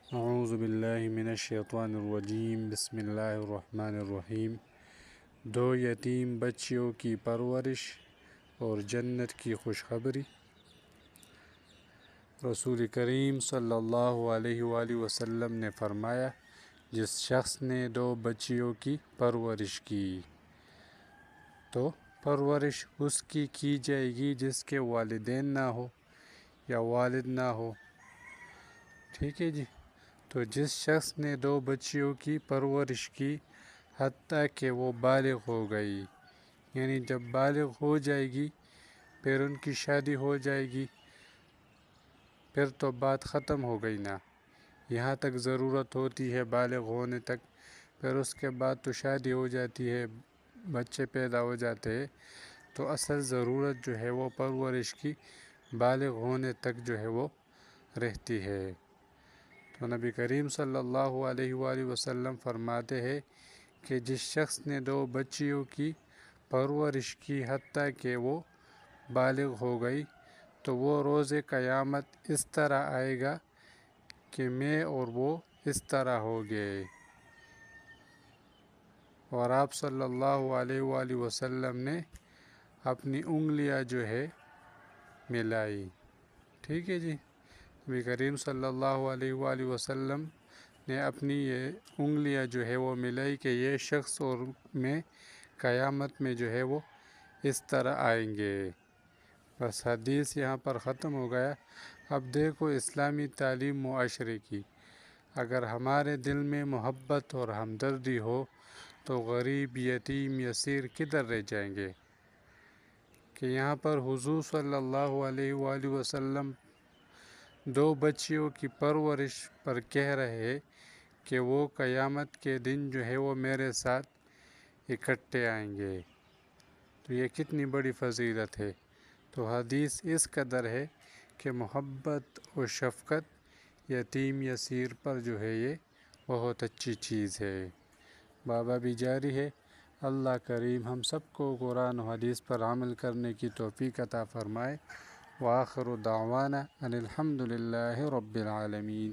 اعوذ باللہ من الشیطان الرجیم بسم اللہ الرحمن الرحیم۔ دو یتیم بچیوں کی پرورش اور جنت کی خوشخبری۔ رسول کریم صلی اللہ علیہ وآلہ وسلم نے فرمایا، جس شخص نے دو بچیوں کی پرورش کی تو پرورش اس کی جائے گی جس کے والدین نہ ہو یا والد نہ ہو۔ ٹھیک ہے جی، تو جس شخص نے دو بچیوں کی پرورش کی حتیٰ کہ وہ بالغ ہو گئی، یعنی جب بالغ ہو جائے گی پھر ان کی شادی ہو جائے گی، پھر تو بات ختم ہو گئی نا۔ یہاں تک ضرورت ہوتی ہے بالغ ہونے تک، پھر اس کے بعد تو شادی ہو جاتی ہے، بچے پیدا ہو جاتے ہیں، تو اصل ضرورت جو ہے وہ پرورش کی بالغ ہونے تک جو ہے وہ رہتی ہے۔ تو نبی کریم صلی اللہ علیہ وآلہ وسلم فرماتے ہیں کہ جس شخص نے دو بچیوں کی پرورش کی حتیٰ کہ وہ بالغ ہو گئی تو وہ روز قیامت اس طرح آئے گا کہ میں اور وہ اس طرح ہو گئے، اور آپ صلی اللہ علیہ وآلہ وسلم نے اپنی انگلیاں جو ہے ملائی۔ ٹھیک ہے جی، نبی کریم صلی اللہ علیہ وآلہ وسلم نے اپنی یہ انگلیاں جو ہے وہ ملائی کہ یہ شخص اور میں قیامت میں جو ہے وہ اس طرح آئیں گے۔ بس حدیث یہاں پر ختم ہو گیا۔ اب دیکھو اسلامی تعلیم معاشرے کی، اگر ہمارے دل میں محبت اور ہمدردی ہو تو غریب، یتیم، یسیر کدھر رہ جائیں گے؟ کہ یہاں پر حضور صلی اللہ علیہ وآلہ وسلم دو بچیوں کی پرورش پر کہہ رہے ہیں کہ وہ قیامت کے دن جو ہے وہ میرے ساتھ اکٹھے آئیں گے، تو یہ کتنی بڑی فضیلت ہے۔ تو حدیث اس قدر ہے کہ محبت و شفقت یتیم یسیر پر جو ہے یہ بہت اچھی چیز ہے۔ بابا بھی جاری ہے۔ اللہ کریم ہم سب کو قرآن و حدیث پر عمل کرنے کی توفیق عطا فرمائے۔ وآخر دعوانا ان الحمد للہ رب العالمین۔